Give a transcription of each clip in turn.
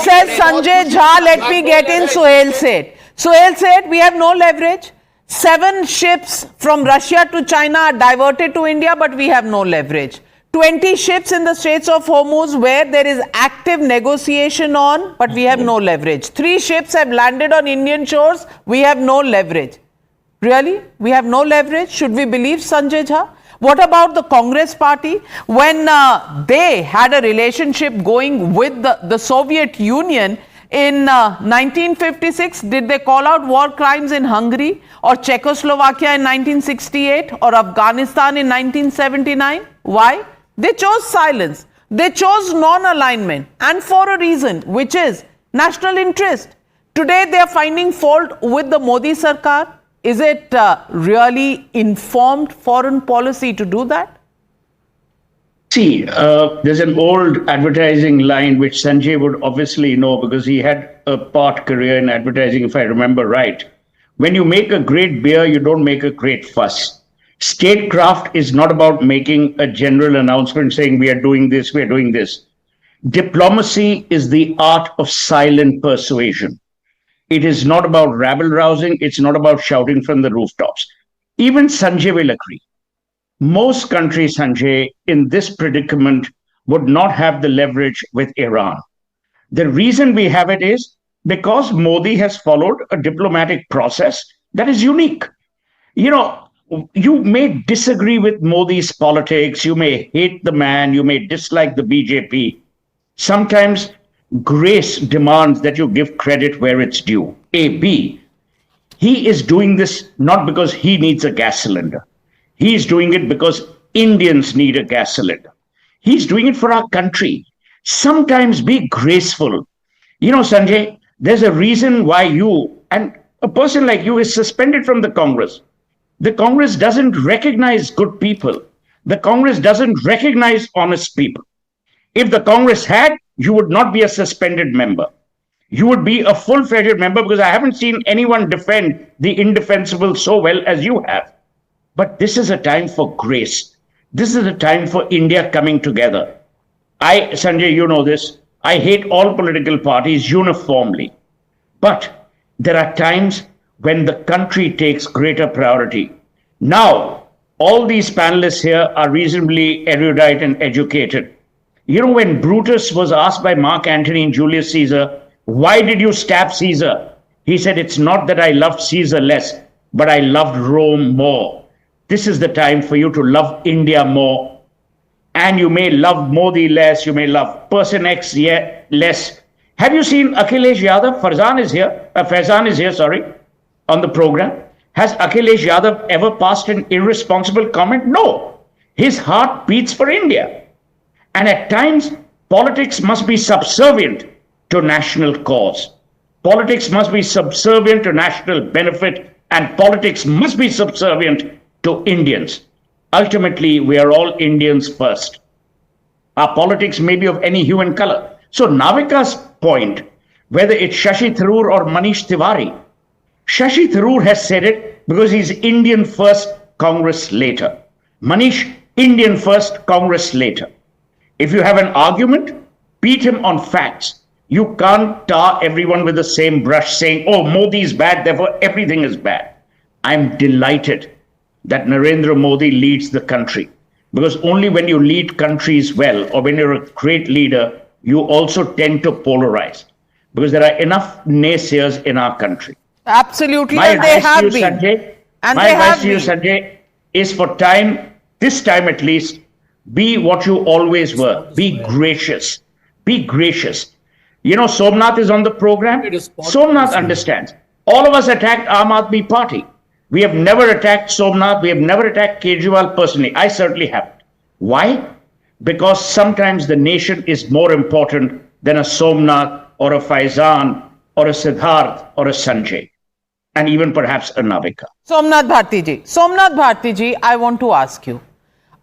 says Sanjay Jha, let me get in Suhel Seth. Suhel Seth, we have no leverage. 7 ships from Russia to China are diverted to India, but we have no leverage. 20 ships in the Straits of Hormuz where there is active negotiation on, but we have no leverage. 3 ships have landed on Indian shores, we have no leverage. Really? We have no leverage? Should we believe Sanjay Jha? What about the Congress party? When they had a relationship going with the Soviet Union in 1956, did they call out war crimes in Hungary or Czechoslovakia in 1968 or Afghanistan in 1979? Why? They chose silence. They chose non-alignment, and for a reason, which is national interest. Today they are finding fault with the Modi Sarkar. Is it really informed foreign policy to do that? See, there's an old advertising line which Sanjay would obviously know because he had a part career in advertising, if I remember right. When you make a great beer, you don't make a great fuss. Statecraft is not about making a general announcement saying we are doing this, we are doing this. Diplomacy is the art of silent persuasion. It is not about rabble-rousing. It's not about shouting from the rooftops. Even Sanjay will agree. Most countries, Sanjay, in this predicament would not have the leverage with Iran. The reason we have it is because Modi has followed a diplomatic process that is unique. You know, you may disagree with Modi's politics. You may hate the man. You may dislike the BJP. Sometimes grace demands that you give credit where it's due. A. B. He is doing this not because he needs a gas cylinder. He is doing it because Indians need a gas cylinder. He's doing it for our country. Sometimes be graceful. You know, Sanjay, there's a reason why you and a person like you is suspended from the Congress. The Congress doesn't recognize good people. The Congress doesn't recognize honest people. If the Congress had, you would not be a suspended member. You would be a full-fledged member because I haven't seen anyone defend the indefensible so well as you have. But this is a time for grace. This is a time for India coming together. Sanjay, you know this, I hate all political parties uniformly. But there are times when the country takes greater priority. Now, all these panelists here are reasonably erudite and educated. You know, when Brutus was asked by Mark Antony and Julius Caesar, why did you stab Caesar? He said, it's not that I loved Caesar less, but I loved Rome more. This is the time for you to love India more. And you may love Modi less, you may love person X less. Have you seen Akhilesh Yadav? Faizan is here, on the program. Has Akhilesh Yadav ever passed an irresponsible comment? No. His heart beats for India. And at times, politics must be subservient to national cause. Politics must be subservient to national benefit, and politics must be subservient to Indians. Ultimately, we are all Indians first. Our politics may be of any hue and color. So Navika's point, whether it's Shashi Tharoor or Manish Tewari, Shashi Tharoor has said it because he's Indian first, Congress later. Manish, Indian first, Congress later. If you have an argument, beat him on facts. You can't tar everyone with the same brush saying, oh, Modi is bad, therefore everything is bad. I'm delighted that Narendra Modi leads the country, because only when you lead countries well, or when you're a great leader, you also tend to polarize, because there are enough naysayers in our country. Absolutely, my and they have you, been. Sanjay, and my advice to you, Sanjay, is for this time at least, be what you always were. Be gracious. Be gracious. You know, Somnath is on the program. Somnath understands. All of us attacked Aam Aadmi Party. We have never attacked Somnath. We have never attacked Kejriwal personally. I certainly haven't. Why? Because sometimes the nation is more important than a Somnath or a Faizan or a Siddharth or a Sanjay, and even perhaps a Navika. Somnath Bharti ji, I want to ask you.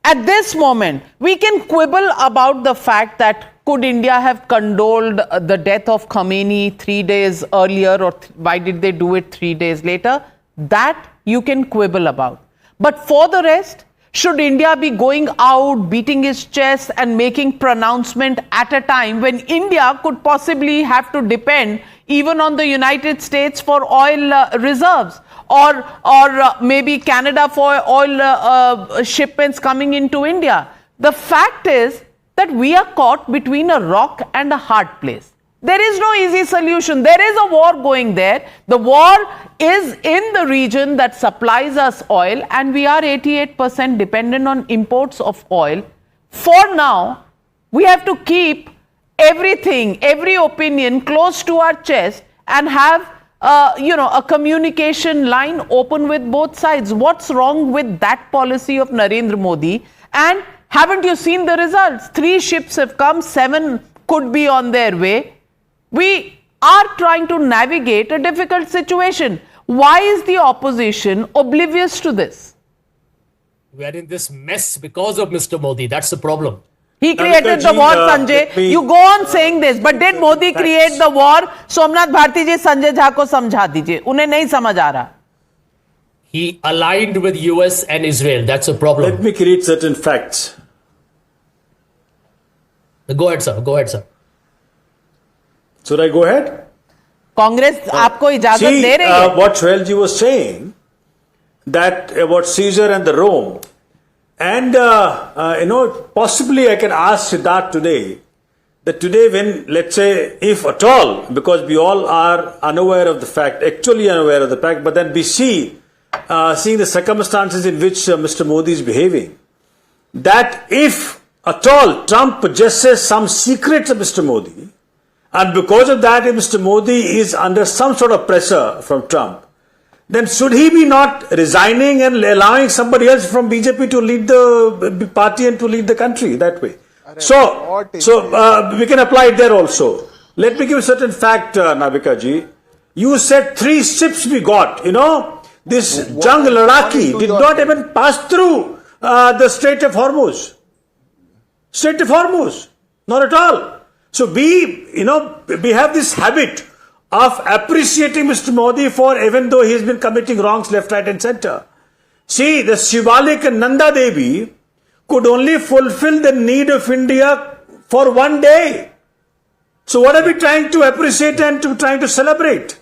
At this moment, we can quibble about the fact that could India have condoled the death of Khomeini 3 days earlier, or why did they do it 3 days later? That you can quibble about. But for the rest, Should India be going out, beating its chest and making pronouncement at a time when India could possibly have to depend even on the United States for oil reserves, or maybe Canada for oil shipments coming into India? The fact is that we are caught between a rock and a hard place. There is no easy solution. There is a war going there. The war is in the region that supplies us oil, and we are 88% dependent on imports of oil. For now, we have to keep everything, every opinion close to our chest and have a communication line open with both sides. What's wrong with that policy of Narendra Modi? And haven't you seen the results? 3 ships have come, 7 could be on their way. We are trying to navigate a difficult situation. Why is the opposition oblivious to this? We are in this mess because of Mr. Modi. That's the problem. He created the war, Sanjay. You go on saying this, but did Modi create the war? Somnath Bharti ji, Sanjay Jha ko samjha dijiye. Unhe nahi samajh aa raha. He aligned with US and Israel. That's a problem. Let me create certain facts. Go ahead, sir. Go ahead, sir. Should I go ahead? Congress आपको इजाजत दे रही है. What Suhel ji was saying, that about Caesar and the Rome, and possibly I can ask Siddharth today, that today when, let's say, if at all, because we all are unaware of the fact, actually unaware of the fact, but then we seeing the circumstances in which Mr. Modi is behaving, that if at all Trump possesses some secrets of Mr. Modi, and because of that, if Mr. Modi is under some sort of pressure from Trump, then should he be not resigning and allowing somebody else from BJP to lead the party and to lead the country that way? So we can apply it there also. Let me give a certain fact, Navika ji. You said 3 ships we got. This Jung Ladaki did not even pass through the Strait of Hormuz. Strait of Hormuz. Not at all. So we have this habit of appreciating Mr. Modi for, even though he has been committing wrongs left, right and center. See, the Shivalik Nanda Devi could only fulfill the need of India for one day. So what are we trying to appreciate and trying to celebrate?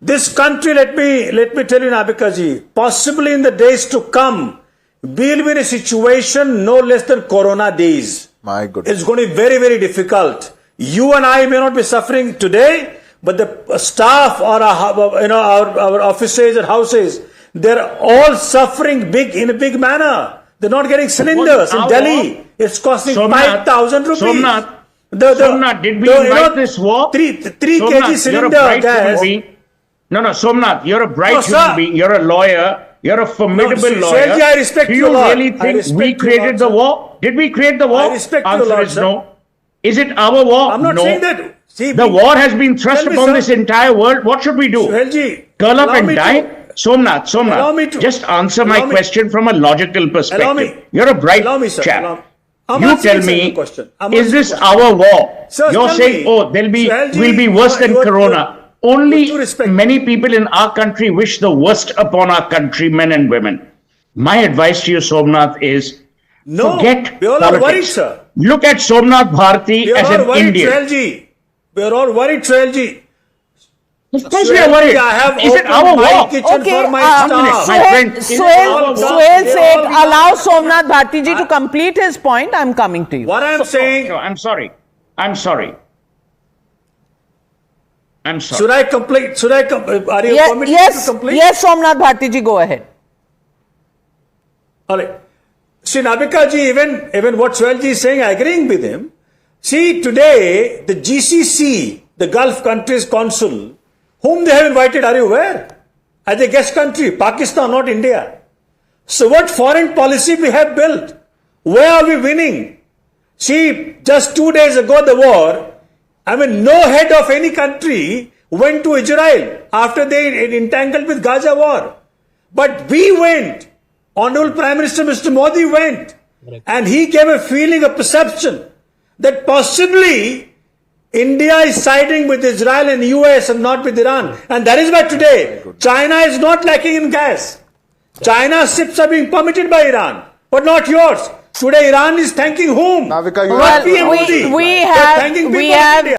This country, let me tell you, Nabika ji, possibly in the days to come, we will be in a situation no less than Corona days. My goodness. It's going to be very, very difficult. You and I may not be suffering today, but the staff or our offices and houses, they're all suffering in a big manner. They're not getting cylinders in Delhi. It's costing 5,000 rupees. Somnath, did we invite this war? 3 kg cylinder gas. No, Somnath, you're a bright human being. You're a lawyer. You're a formidable lawyer. Suhel ji, I respect Do you a you lot. really think we created the war? Did we create the war? I respect you a Answer lot, is sir. no. Is it our war? I'm not no. saying that. See, the war has been thrust Tell me, upon sir. this entire world. What should we do? Suhel ji, Curl up allow and me die? to- Somnath, Allow me to- just answer my allow me- question from a logical perspective. Allow me. You're a bright Allow me, sir. chap. I'm You answering tell the me, question. I'm is answering this the question. our war? Sir, You're tell saying, me. Suhel ji, we'll be worse than Corona. with Only due respect. many people in our country wish the worst upon our countrymen and women. My advice to you, Somnath, is No, forget we all politics. are worried, sir. Look at Somnath Bharti We are as all an worried, Indian. Suhel ji. We are all worried, Suhel ji. Of course we Suhel are worried. ji, I have Is it opened our my war? kitchen Okay, for my minute, staff. my friend. Suhel said, allow Somnath Bharti ji to complete his point. I'm coming to you. What I am saying, No, I'm sorry. I'm sorry. should I complete? Are you permitted Yes, to complete? yes, Somnath Bharti ji, go ahead. All right. See, Nabika ji, even what Suhel ji is saying, I agreeing with him. See, today, the GCC, the Gulf countries consul, whom they have invited, are you aware? As a guest country, Pakistan, not India. So what foreign policy we have built? Where are we winning? See, just 2 days ago, the war, no head of any country went to Israel after they entangled with Gaza war. But we went. Honorable Prime Minister Mr. Modi went. And he gave a feeling, a perception that possibly India is siding with Israel and US and not with Iran. And that is why today China is not lacking in gas. China's ships are being permitted by Iran. but not yours. Today Iran is thanking whom? Navika, you Not have- PM we- Modi. we They're have- thanking we people of have- India.